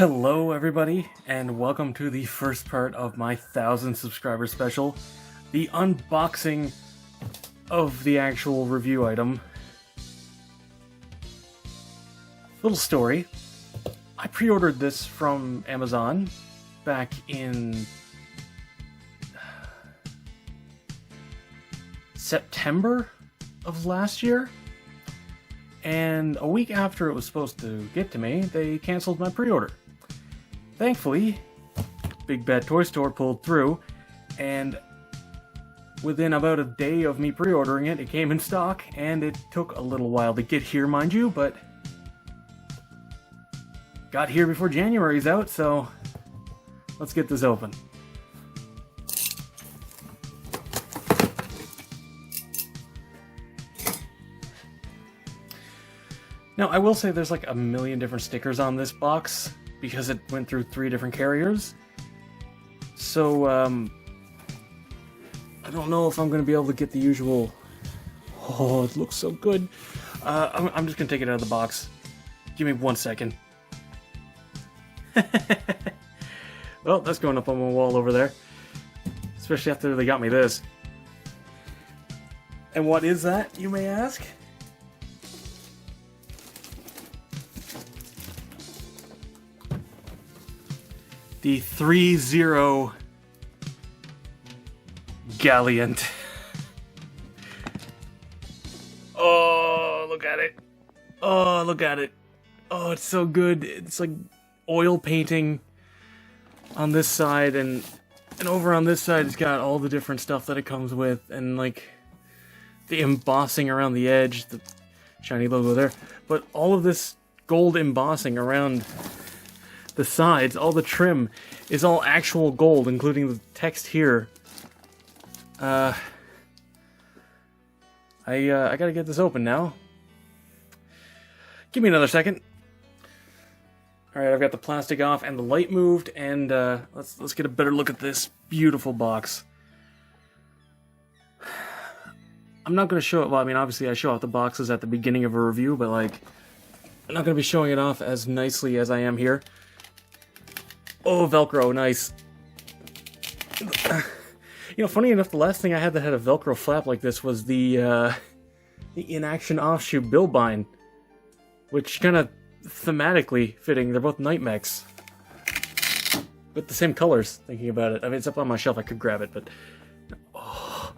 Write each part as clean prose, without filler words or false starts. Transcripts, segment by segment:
Hello everybody, and welcome to the first part of my 1,000 subscriber special, the unboxing of the actual review item. Little story, I pre-ordered this from Amazon back in September of last year, and a week after it was supposed to get to me, they canceled my pre-order. Thankfully, Big Bad Toy Store pulled through, and within about a day of me pre-ordering it, it came in stock, and it took a little while to get here, mind you, but got here before January's out, so let's get this open. Now, I will say there's like a million different stickers on this box, because it went through 3 different carriers. So, I don't know if I'm going to be able to get the usual... Oh, it looks so good. I'm just going to take it out of the box. Give me 1 second. Well, that's going up on my wall over there. Especially after they got me this. And what is that, you may ask? The 3-0 Galliant. Oh, look at it. Oh, look at it. Oh, it's so good. It's like oil painting on this side, and over on this side it's got all the different stuff that it comes with, and like the embossing around the edge, the shiny logo there. But all of this gold embossing around the sides, all the trim is all actual gold, including the text here. I gotta get this open now. Give me another second. Alright, I've got the plastic off and the light moved, and let's get a better look at this beautiful box. I'm not gonna show it, well, I mean, obviously I show off the boxes at the beginning of a review, but like, I'm not gonna be showing it off as nicely as I am here. Oh, Velcro, nice. You know, funny enough, the last thing I had that had a Velcro flap like this was the In-Action Offshoot Billbine, which kind of thematically fitting. They're both night mechs, with the same colors, thinking about it. I mean, it's up on my shelf, I could grab it, but... Oh.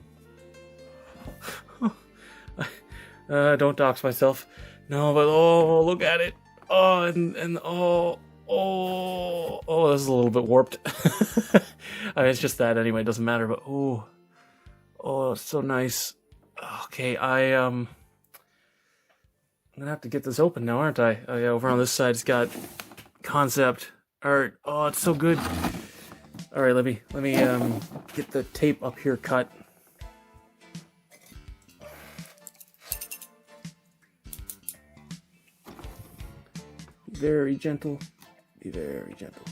Don't dox myself. No, but oh, look at it. Oh, and oh... Oh, this is a little bit warped. I mean, it's just that anyway, it doesn't matter, but oh, it's so nice. Okay, I'm gonna have to get this open now, aren't I? Oh yeah, over on this side it's got concept art. Oh, it's so good. Alright, let me get the tape up here cut. Very gentle. Be very gentle.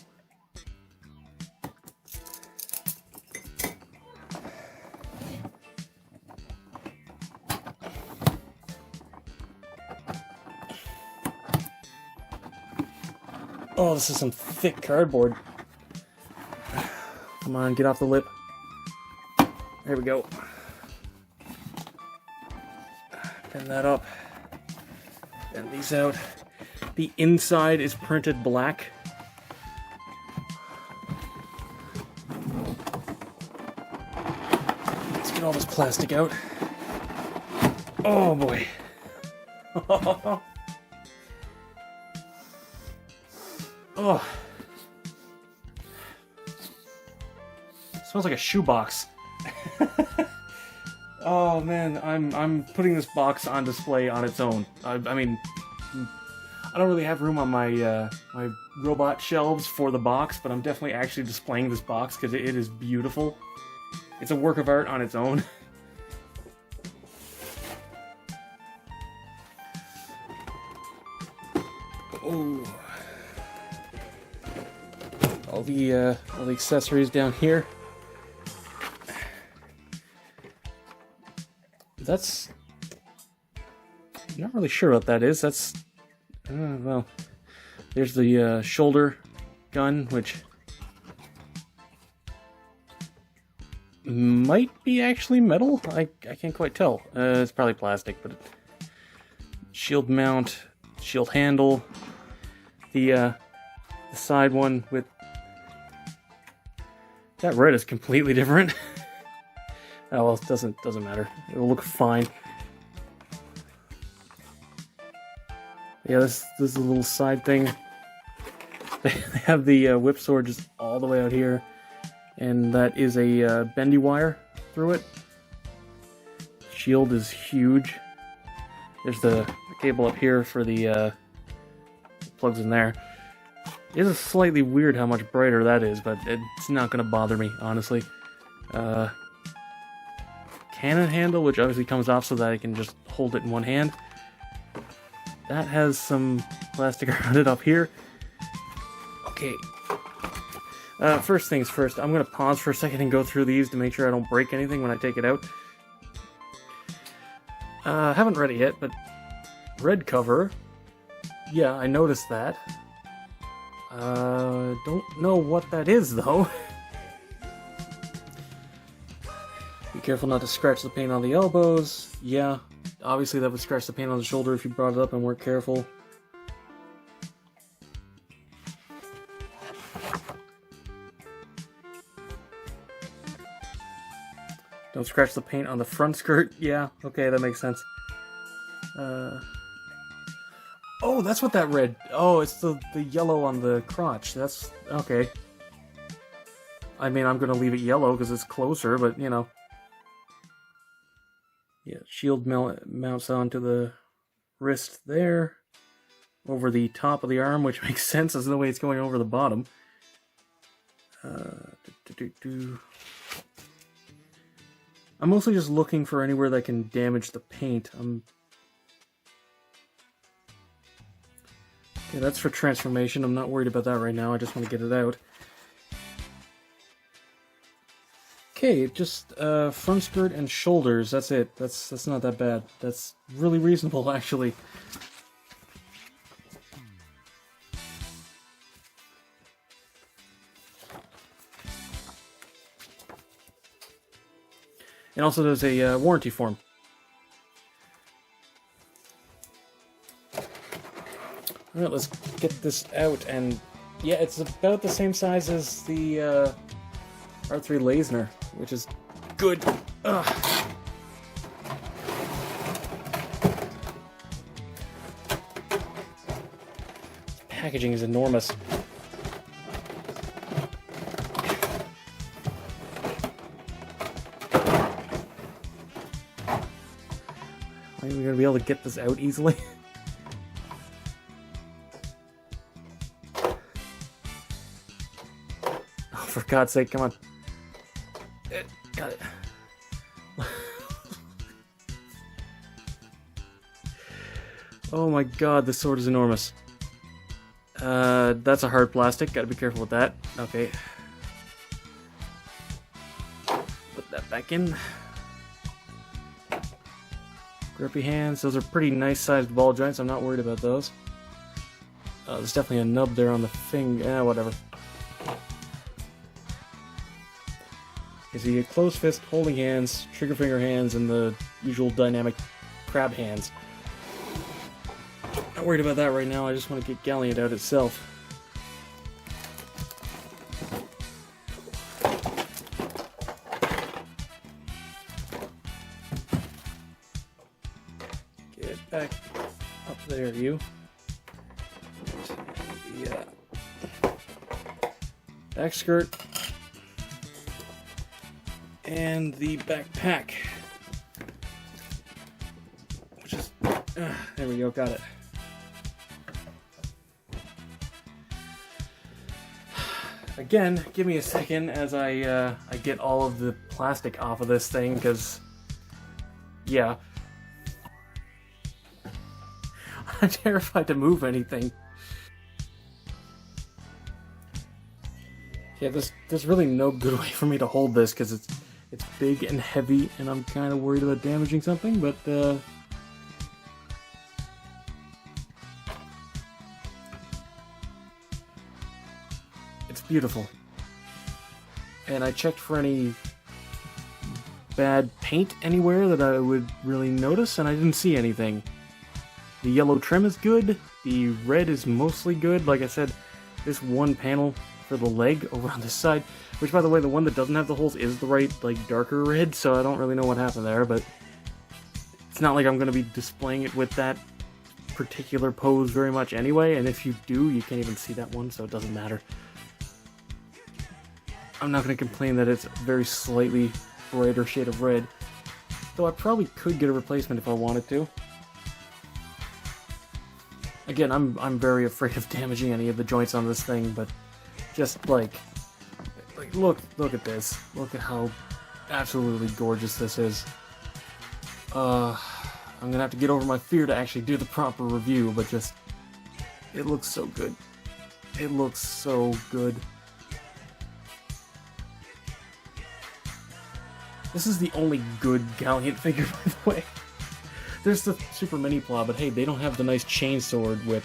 Oh, this is some thick cardboard. Come on, get off the lip. There we go. Pin that up. Bend these out. The inside is printed black. Let's get all this plastic out. Oh boy. Oh. Smells like a shoebox. Oh man, I'm putting this box on display on its own. I mean, I don't really have room on my my robot shelves for the box, but I'm definitely actually displaying this box because it is beautiful. It's a work of art on its own. Oh, all the accessories down here. That's... I'm not really sure what that is. That's... well, there's the shoulder gun, which might be actually metal. I can't quite tell. It's probably plastic, but shield mount, shield handle, the side one with that red is completely different. Oh well, it doesn't matter. It'll look fine. Yeah, this is a little side thing. They have the whip sword just all the way out here, and that is a bendy wire through it. Shield is huge. There's the cable up here for the plugs in there. It is slightly weird how much brighter that is, but it's not going to bother me, honestly. Cannon handle, which obviously comes off so that I can just hold it in one hand. That has some plastic around it up here. Okay. First things first, I'm going to pause for a second and go through these to make sure I don't break anything when I take it out. Haven't read it yet, but red cover. Yeah, I noticed that. Don't know what that is, though. Be careful not to scratch the paint on the elbows. Yeah, obviously that would scratch the paint on the shoulder if you brought it up and weren't careful. Don't scratch the paint on the front skirt. Yeah, okay, that makes sense. Oh, that's what that red... Oh, it's the yellow on the crotch. That's... Okay. I mean, I'm gonna leave it yellow because it's closer, but, you know. Yeah, shield mounts onto the wrist there. Over the top of the arm, which makes sense. There's no way it's going over the bottom. I'm mostly just looking for anywhere that can damage the paint. Okay, that's for transformation. I'm not worried about that right now. I just want to get it out. Okay, just front skirt and shoulders. That's it. That's not that bad. That's really reasonable, actually. And also there's a warranty form. Alright, let's get this out, and yeah, it's about the same size as the R3 Lasner, which is good. Ugh. Packaging is enormous. Are we gonna be able to get this out easily? Oh, for God's sake, come on. Got it. Oh my God, this sword is enormous. That's a hard plastic, gotta be careful with that. Okay. Put that back in. Grippy hands, those are pretty nice sized ball joints, I'm not worried about those. There's definitely a nub there on the finger, whatever. Okay, so you get closed fist, holding hands, trigger finger hands, and the usual dynamic crab hands. Not worried about that right now, I just want to get Galliant out itself. Get back up there, you. Yeah. Back skirt. And the backpack. Which is... there we go, got it. Again, give me a second as I get all of the plastic off of this thing, because... yeah. I'm terrified to move anything. Yeah, there's really no good way for me to hold this, because it's big and heavy, and I'm kind of worried about damaging something, but It's beautiful. And I checked for any bad paint anywhere that I would really notice, and I didn't see anything. The yellow trim is good, the red is mostly good. Like I said, this one panel for the leg over on this side, which by the way, the one that doesn't have the holes is the right, like, darker red, so I don't really know what happened there, but it's not like I'm going to be displaying it with that particular pose very much anyway, and if you do, you can't even see that one, so it doesn't matter. I'm not going to complain that it's a very slightly brighter shade of red, though I probably could get a replacement if I wanted to. Again, I'm very afraid of damaging any of the joints on this thing, but just like look at this. Look at how absolutely gorgeous this is. I'm gonna have to get over my fear to actually do the proper review, but just, it looks so good. It looks so good. This is the only good Galliant figure, by the way. There's the Super Mini Plow, but hey, they don't have the nice chain sword whip.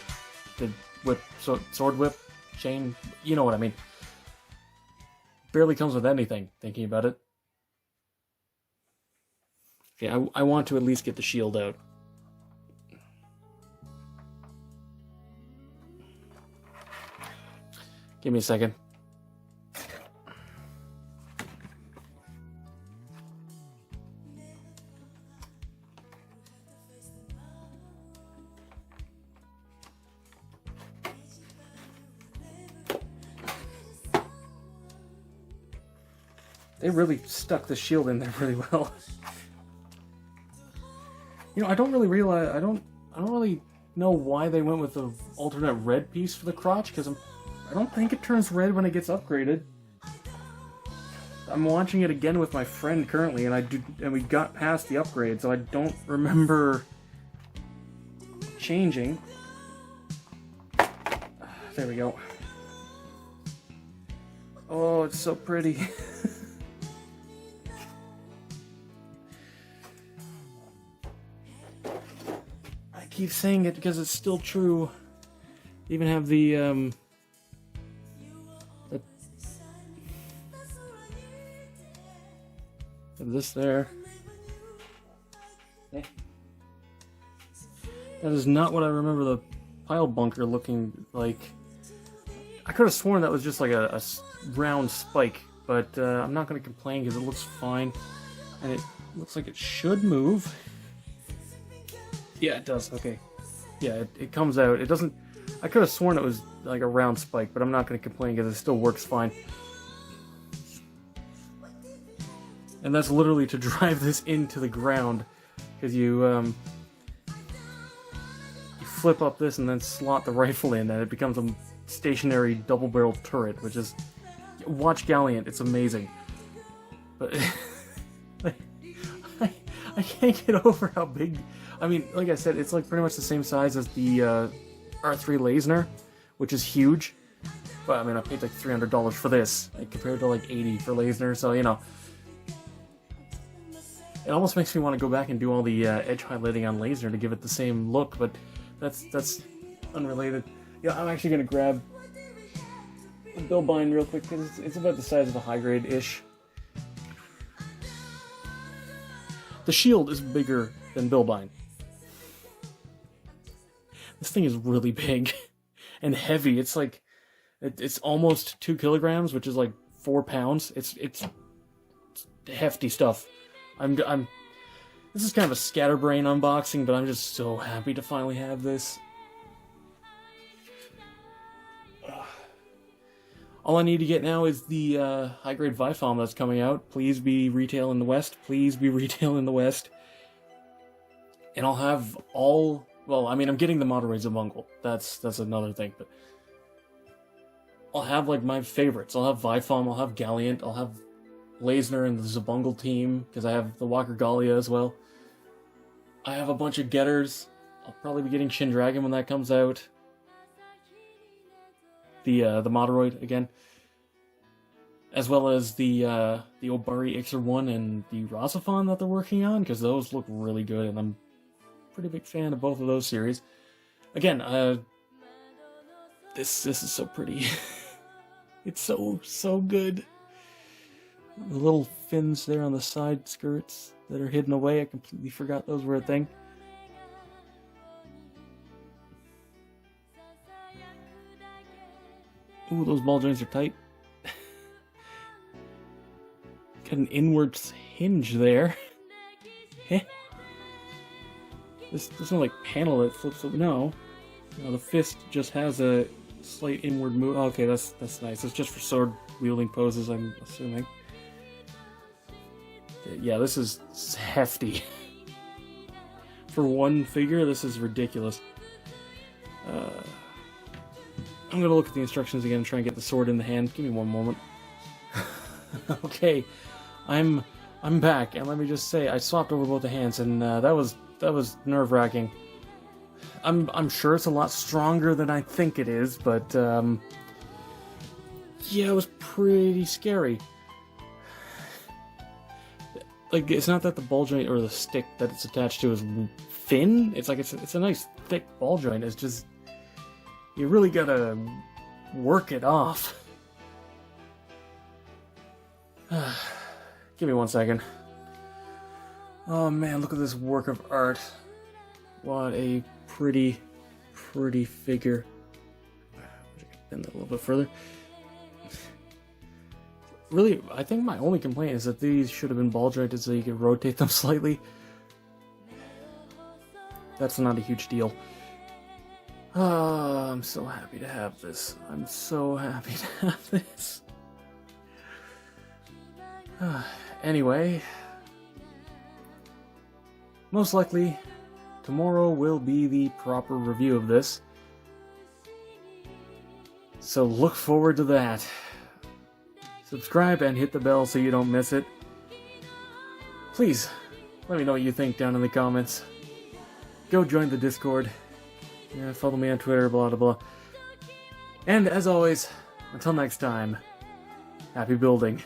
Sword whip? Chain? You know what I mean. Barely comes with anything, thinking about it. Okay, I want to at least get the shield out. Give me a second. They really stuck the shield in there really well. You know, I don't really realize, I don't really know why they went with the alternate red piece for the crotch, because I don't think it turns red when it gets upgraded. I'm watching it again with my friend currently, and we got past the upgrade, so I don't remember changing. There we go. Oh, it's so pretty. I keep saying it because it's still true. Even have the this there. Okay. That is not what I remember the pile bunker looking like. I could have sworn that was just like a round spike, but I'm not going to complain because it looks fine. And it looks like it should move. Yeah, it does. Okay. Yeah, it comes out. It doesn't... I could have sworn it was like a round spike, but I'm not going to complain because it still works fine. And that's literally to drive this into the ground, because you flip up this and then slot the rifle in, and it becomes a stationary double-barreled turret, which is... Watch Galliant, it's amazing. But... I can't get over how big... I mean, like I said, it's like pretty much the same size as the R3 Lasner, which is huge. But I mean, I paid like $300 for this, like, compared to like $80 for Lasner, so you know. It almost makes me want to go back and do all the edge highlighting on Lasner to give it the same look, but that's unrelated. Yeah, I'm actually going to grab a Bilbine real quick, because it's about the size of a high grade-ish. The shield is bigger than Bilbine. This thing is really big and heavy. It's like, it's almost 2 kilograms, which is like 4 pounds. It's hefty stuff. This is kind of a scatterbrain unboxing, but I'm just so happy to finally have this. All I need to get now is the high-grade Vifalm that's coming out. Please be retail in the West. Please be retail in the West. And I'll have all... Well, I mean, I'm getting the Moderates of Mongol. That's another thing, but... I'll have, like, my favorites. I'll have Vifalm, I'll have Galliant, I'll have Lasner and the Zabungle team, because I have the Walker Gallia as well. I have a bunch of getters. I'll probably be getting Shin Dragon when that comes out. The Moderoid again, as well as the Obari Ixer 1 and the Rosophon that they're working on, because those look really good, and I'm a pretty big fan of both of those series. Again, this is so pretty. It's so good. The little fins there on the side skirts that are hidden away, I completely forgot those were a thing. Ooh, those ball joints are tight. Got an inward hinge there. Heh. There's no like panel that flips up. No, the fist just has a slight inward move. Okay, that's nice. It's just for sword wielding poses, I'm assuming. Yeah, this is hefty. For one figure, this is ridiculous. I'm gonna look at the instructions again and try and get the sword in the hand. Give me one moment. Okay, I'm back, and let me just say I swapped over both the hands, and that was nerve-wracking. I'm sure it's a lot stronger than I think it is, but yeah, it was pretty scary. Like, it's not that the ball joint or the stick that it's attached to is thin. It's like it's a nice thick ball joint. It's just you really gotta work it off. Give me 1 second. Oh man, look at this work of art. What a pretty figure. Bend that a little bit further. Really, I think my only complaint is that these should have been ball jointed so you could rotate them slightly. That's not a huge deal. Oh, I'm so happy to have this. I'm so happy to have this. Anyway, most likely tomorrow will be the proper review of this. So look forward to that. Subscribe and hit the bell so you don't miss it. Please, let me know what you think down in the comments. Go join the Discord. Yeah, follow me on Twitter, blah blah blah. And as always, until next time, happy building.